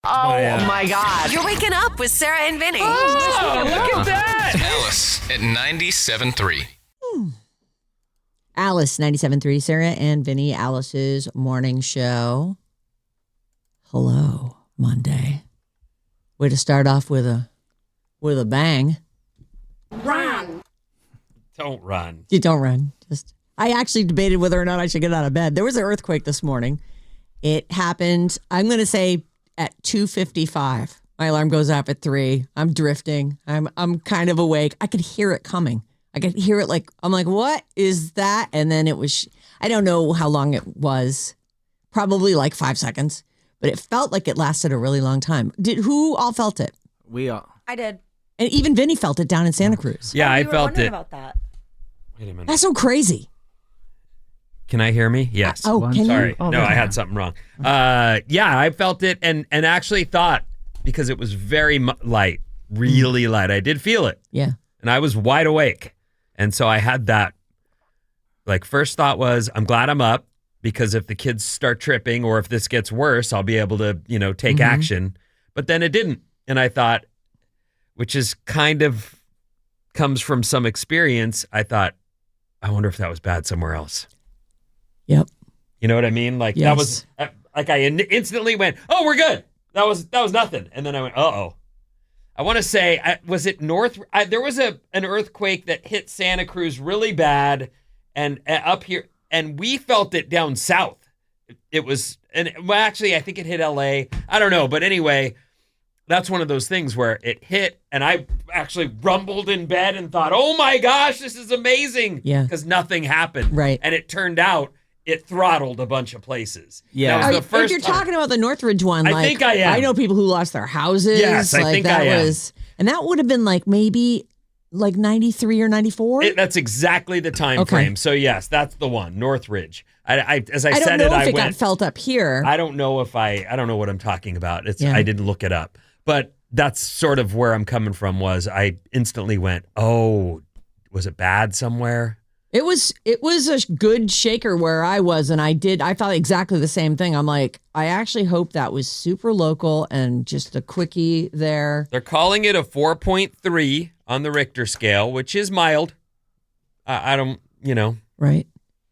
Oh, my God. You're waking up with Sarah and Vinnie. Oh, look at that. Alice at 97.3. Alice, 97.3, Sarah and Vinnie, Alice's morning show. Hello, Monday. Way to start off with a bang. Run. Don't run. You don't run. I actually debated whether or not I should get out of bed. There was an earthquake this morning. It happened, I'm going to say, at 2:55. My alarm goes off at 3. I'm drifting. I'm kind of awake. I could hear it coming. I could hear it I'm like, what is that? And then it was, I don't know how long it was. Probably like 5 seconds. But it felt like it lasted a really long time. Who all felt it? We all. I did. And even Vinny felt it down in Santa Cruz. Yeah, I We were felt wondering it. about that. Wait a minute. That's so crazy. Can I hear me? Yes. Oh, can Sorry. you? Oh, no, I had something wrong. Yeah, I felt it and actually thought, because it was very light, really light. I did feel it. Yeah. And I was wide awake. And so I had that, first thought was, I'm glad I'm up, because if the kids start tripping or if this gets worse, I'll be able to, take action. But then it didn't. And I thought, which is kind of comes from some experience, I thought, I wonder if that was bad somewhere else. Yep. You know what I mean? That Yes. was I instantly went, oh, we're good. That was nothing. And then I went, uh-oh. I want to say, was it north? There was an earthquake that hit Santa Cruz really bad and up here, and we felt it down south. It was, actually, I think it hit LA. I don't know. But anyway, that's one of those things where it hit, and I actually rumbled in bed and thought, oh my gosh, this is amazing. Yeah. Because nothing happened. Right. And it turned out it throttled a bunch of places. Yeah. That was the first if you're time. talking about the Northridge one, I think I am. I know people who lost their houses. Yes, I think that I am. And that would have been maybe 93 or 94. That's exactly the time Okay. frame. So yes, that's the one, Northridge. As I I said don't know it, if I it went. got felt up here. I don't know I don't know what I'm talking about. Yeah. I didn't look it up, but that's sort of where I'm coming from. Was I instantly went, oh, was it bad somewhere? It was a good shaker where I was, and I thought exactly the same thing. I'm like, I actually hope that was super local and just a quickie there. They're calling it a 4.3 on the Richter scale, which is mild. I don't, Right.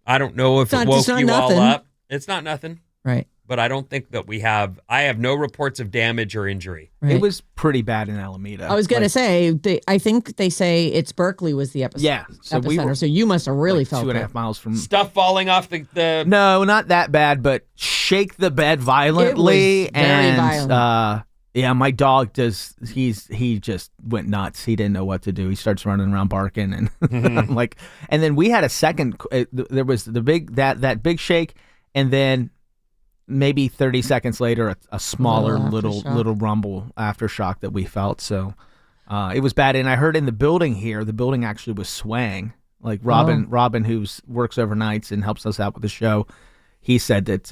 I don't know if It's it not- woke it's not you all nothing. up. It's not nothing. Right. But I don't think that I have no reports of damage or injury. Right. It was pretty bad in Alameda. I was going to say, I think they say it's Berkeley was the epicenter. Yeah. So we were So you must have really felt 2.5 it. miles from. Stuff falling off the No, not that bad, but shake the bed violently. It was very violent. Yeah, my dog does. He just went nuts. He didn't know what to do. He starts running around barking, and I'm and then we had a second. There was the big that big shake, and then maybe 30 seconds later, a smaller little rumble aftershock that we felt. So it was bad, and I heard in the building here, the building actually was swaying. Robin, who works overnights and helps us out with the show, he said that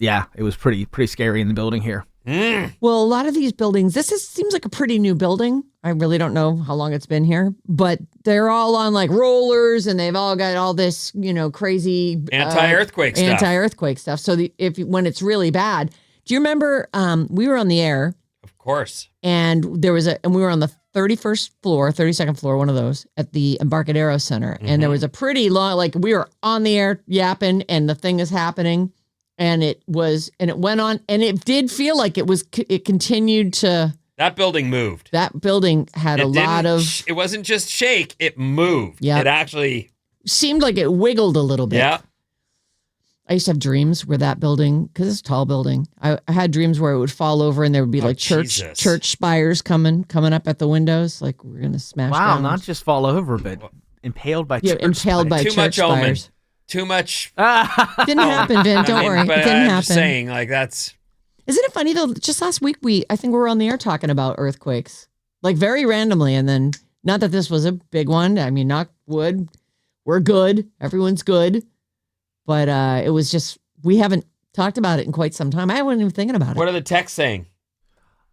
it was pretty scary in the building here. Well, a lot of these buildings, seems like a pretty new building. I really don't know how long it's been here, but they're all on rollers, and they've all got all this, crazy anti-earthquake stuff. So when it's really bad, do you remember we were on the air? Of course. And we were on the 32nd floor, one of those at the Embarcadero Center, and there was a pretty long, we were on the air yapping, and the thing is happening. And it went on, and it did feel like it continued to. That building moved. That building had a lot of. It wasn't just shake, it moved. Yeah. It actually. Seemed like it wiggled a little bit. Yeah. I used to have dreams where that building, because it's a tall building, I had dreams where it would fall over and there would be church spires coming up at the windos. We're going to smash Wow, down. not just fall over, but impaled by church impaled by spires. Too church much omen. spires. Too much. Didn't happen, Vin. Don't worry. It But didn't I'm happen. just saying, that's. Isn't it funny though? Just last week, I think we were on the air talking about earthquakes, very randomly, and then not that this was a big one. I mean, knock wood, we're good, everyone's good, but it was just we haven't talked about it in quite some time. I wasn't even thinking about it. What are the texts saying?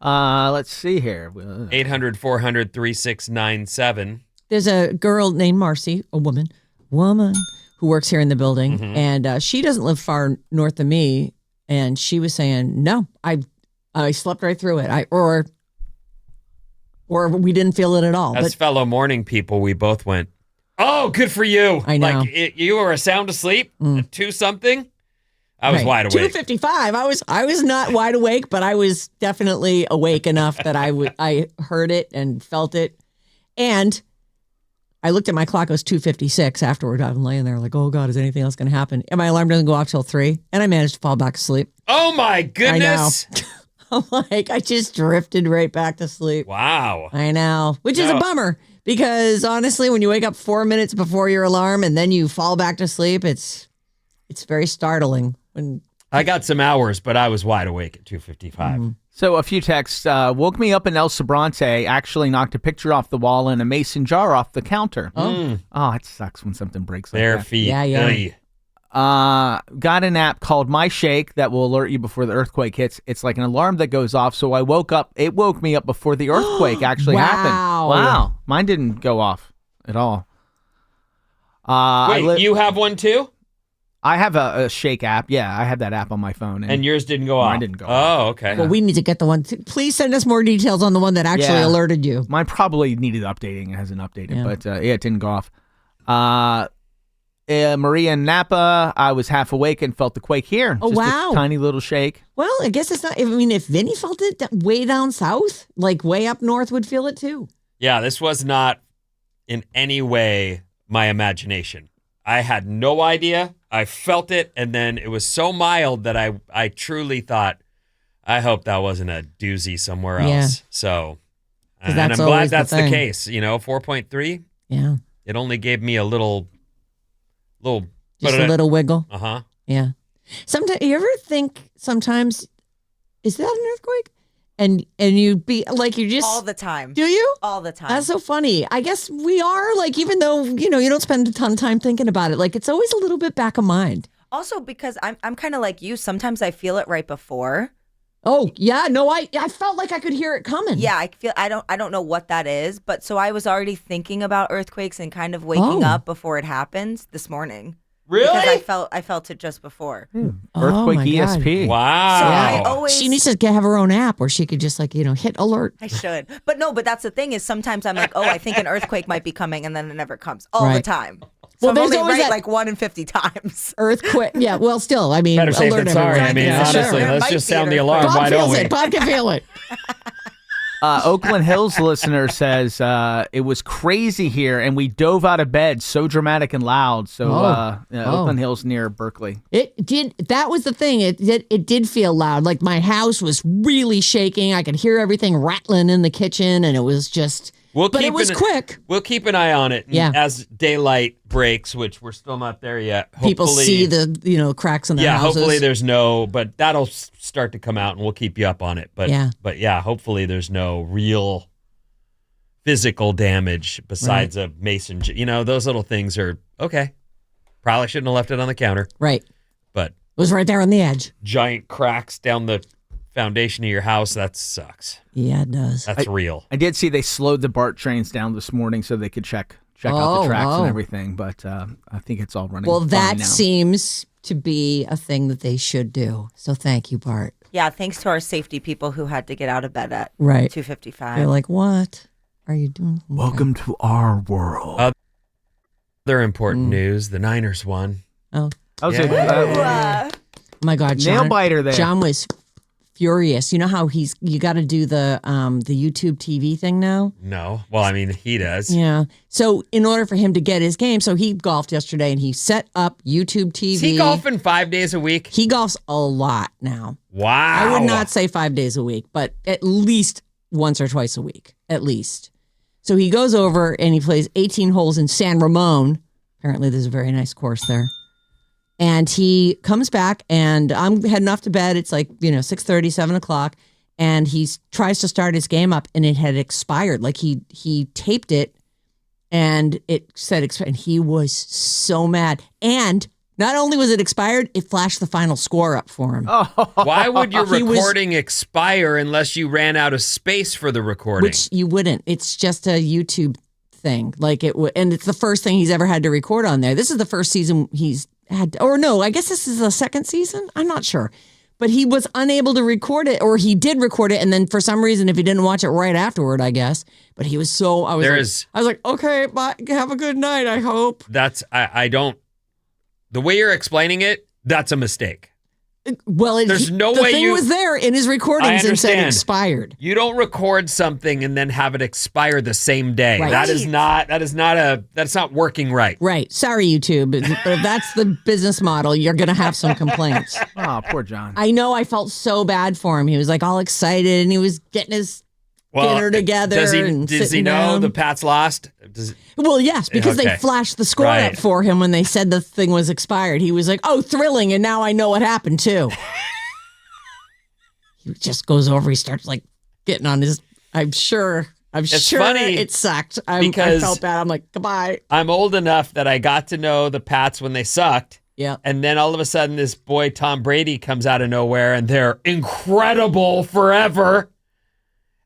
Let's see here. 800-400-3697. There's a girl named Marcy, a woman who works here in the building, and she doesn't live far north of me. And she was saying, no, I slept right through it. Or we didn't feel it at all. As fellow morning people, we both went, oh, good for you. I know. Like, you were sound asleep at 2 something. I was wide awake. 2:55. I was not wide awake, but I was definitely awake enough that I heard it and felt it. And I looked at my clock. It was 2:56 afterward. I'm laying there like, oh, God, is anything else going to happen? And my alarm doesn't go off till 3. And I managed to fall back asleep. Oh, my goodness. I know. I'm like, I just drifted right back to sleep. Wow. I know, which is a bummer because honestly, when you wake up 4 minutes before your alarm and then you fall back to sleep, it's very startling. When I got some hours, but I was wide awake at 2:55. So a few texts. Woke me up in El Sobrante. Actually knocked a picture off the wall and a mason jar off the counter. Oh, it sucks when something breaks like Bare that. feet. Yeah, yeah. Ugh. Got an app called My Shake that will alert you before the earthquake hits. It's like an alarm that goes off. So I woke up. It woke me up before the earthquake actually happened. Wow. Mine didn't go off at all. Wait, you have one too? I have a Shake app. Yeah, I have that app on my phone. And yours didn't go off? Mine didn't go off. Oh, okay. Well, we need to get the one. Please send us more details on the one that actually alerted you. Mine probably needed updating. It hasn't updated, but it didn't go off. Maria in Napa, I was half awake and felt the quake here. Oh, Just wow. a tiny little shake. Well, I guess it's not. I mean, if Vinny felt it way down south, like way up north would feel it too. Yeah, this was not in any way my imagination. I had no idea. I felt it, and then it was so mild that I truly thought, I hope that wasn't a doozy somewhere else. Yeah. So, 'Cause and that's I'm glad always the that's the thing. case. 4.3. Yeah. It only gave me a little. Just a little wiggle. Uh-huh. Yeah. Sometimes you ever think sometimes, is that an earthquake? And you be like, you just All the time. do you? All the time. That's so funny. I guess we are like, even though, you don't spend a ton of time thinking about it, like it's always a little bit back of mind. Also, because I'm kind of like you. Sometimes I feel it right before. Oh yeah. No, I felt like I could hear it coming. Yeah, I don't know what that is, but so I was already thinking about earthquakes and kind of waking up before it happens this morning. Really? Because I felt it just before. Earthquake my God. ESP. Wow. So I always She needs to have her own app where she could just like, hit alert. I should. But that's the thing is sometimes I'm like, oh, I think an earthquake might be coming, and then it never comes all the Right. time. Well, So I'm there's only always right that- like 1 in 50 times. Earthquake. Yeah. Well, still, I mean, Better safe alert than sorry. everyone. I mean, Yeah, honestly, sure. let's Might just be sound an the alarm. Bob Why don't feels we? it. Bob can feel it. Oakland Hills listener says it was crazy here, and we dove out of bed, so dramatic and loud. So Oakland Hills near Berkeley. It did. That was the thing. It did feel loud. Like my house was really shaking. I could hear everything rattling in the kitchen, and it was just. But it was quick. We'll keep an eye on it. And Yeah. As daylight breaks, which we're still not there yet. People hopefully- see the cracks in their Yeah, houses. hopefully there's but that'll start to come out, and we'll keep you up on it. But Yeah. Hopefully there's no real physical damage besides a mason. Those little things are okay. Probably shouldn't have left it on the counter, Right. but It was right there on the edge. giant cracks down the foundation of your house, that sucks. Yeah, it does. That's real. I did see they slowed the BART trains down this morning so they could check out the tracks and everything, but I think it's all running Well, fine that now. seems to be a thing that they should do. So thank you, Bart. Yeah, thanks to our safety people who had to get out of bed at Right. 2:55. They're like, what are you doing? Okay. Welcome to our world. Other important news: the Niners won. Oh That was my God, John, nail biter there. John was furious. You know how you got to do the YouTube TV thing now? No, well, I mean, he does. Yeah. So in order for him to get his game, so he golfed yesterday and he set up YouTube TV. Is he golfing 5 days a week? He golfs a lot now. Wow. I would not say 5 days a week, but at least once or twice a week, at least. So he goes over and he plays 18 holes in San Ramon. Apparently there's a very nice course there. And he comes back and I'm heading off to bed. It's like, 6:30, 7 o'clock. And he tries to start his game up and it had expired. Like he taped it and it said expired. And he was so mad. And not only was it expired, it flashed the final score up for him. Why would your He was- recording expire unless you ran out of space for the recording? Which you wouldn't. It's just a YouTube thing. Like and it's the first thing he's ever had to record on there. This is the first season he's had, or no, I guess this is the second season. I'm not sure. but he was unable to record it, or he did record it, and then for some reason, if he didn't watch it right afterward, I guess. But he was so I was like, okay, bye, have a good night. I hope. I don't. The way you're explaining it, that's a mistake. Well, there's no the way thing was there in his recordings and said expired. You don't record something and then have it expire the same day. Right. That's not working right. Right. Sorry, YouTube. But if that's the business model, you're going to have some complaints. Oh, poor John. I know. I felt so bad for him. He was like all excited and he was getting his dinner together. Does he know down. the Pats lost? Well, yes, because they flashed the score up for him when they said the thing was expired. He was like, oh, thrilling. And now I know what happened too. He just goes over. He starts like getting on his, I'm sure funny it sucked. I felt bad. I'm like, goodbye. I'm old enough that I got to know the Pats when they sucked. Yeah. And then all of a sudden this boy, Tom Brady, comes out of nowhere and they're incredible forever.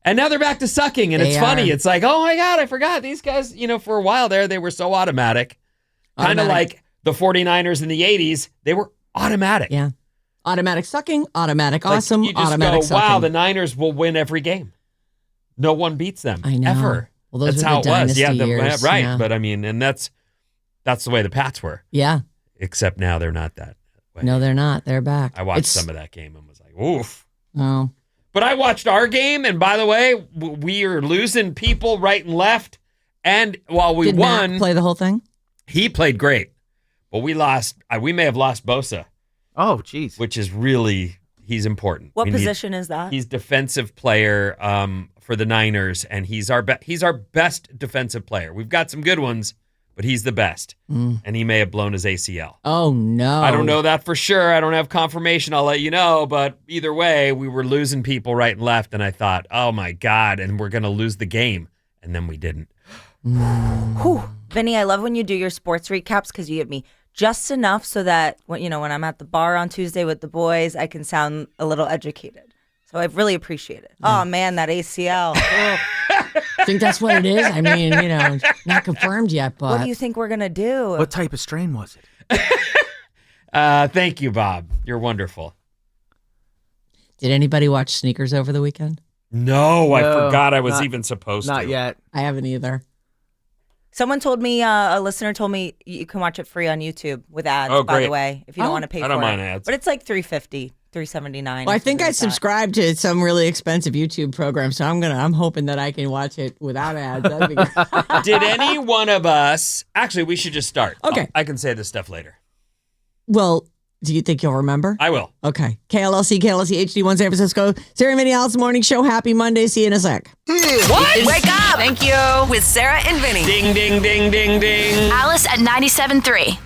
And now they're back to sucking. And it's funny. It's like, oh my God, I forgot. These guys, for a while there, they were so automatic. Kind of like the 49ers in the 80s. They were automatic. Yeah. Automatic sucking, automatic awesome, you just automatic go, sucking. wow, the Niners will win every game. No one beats them. I know. Ever. Well, those that's were how the it was. Yeah, dynasty years. right. Yeah. But I mean, and that's the way the Pats were. Yeah. Except now they're not that way. No, they're not. They're back. I watched some of that game and was like, oof. Oh. But I watched our game, and by the way, we are losing people right and left. And while we Did won, Matt play the whole thing? He played great, but we lost. We may have lost Bosa. Oh, geez. Which is really, he's important. What position is that? He's defensive player for the Niners, and he's our best defensive player. We've got some good ones, but he's the best, and he may have blown his ACL. Oh, no. I don't know that for sure. I don't have confirmation. I'll let you know, but either way, we were losing people right and left, and I thought, oh, my God, and we're going to lose the game, and then we didn't. Whew. Vinny, I love when you do your sports recaps because you give me just enough so that when I'm at the bar on Tuesday with the boys, I can sound a little educated. So I really appreciate it. Oh man, that ACL. I think that's what it is. I mean, not confirmed yet, but what do you think we're gonna do? What type of strain was it? Thank you, Bob. You're wonderful. Did anybody watch Sneakers over the weekend? No, I forgot I was even supposed to. Not yet. I haven't either. Someone told me, a listener told me you can watch it free on YouTube with ads, by the way, if you don't want to pay for it. I don't mind ads. But it's like $3.50, $3.79. Well, I think I subscribed to some really expensive YouTube program, so I'm hoping that I can watch it without ads. That'd be good. Did any one of us, actually, we should just start. Okay. I can say this stuff later. Well, do you think you'll remember? I will. Okay. KLLC HD1 San Francisco. Sarah and Vinnie Alice Morning Show. Happy Monday. See you in a sec. What? Wake up! Thank you. With Sarah and Vinnie. Ding, ding, ding, ding, ding. Alice at 97.3.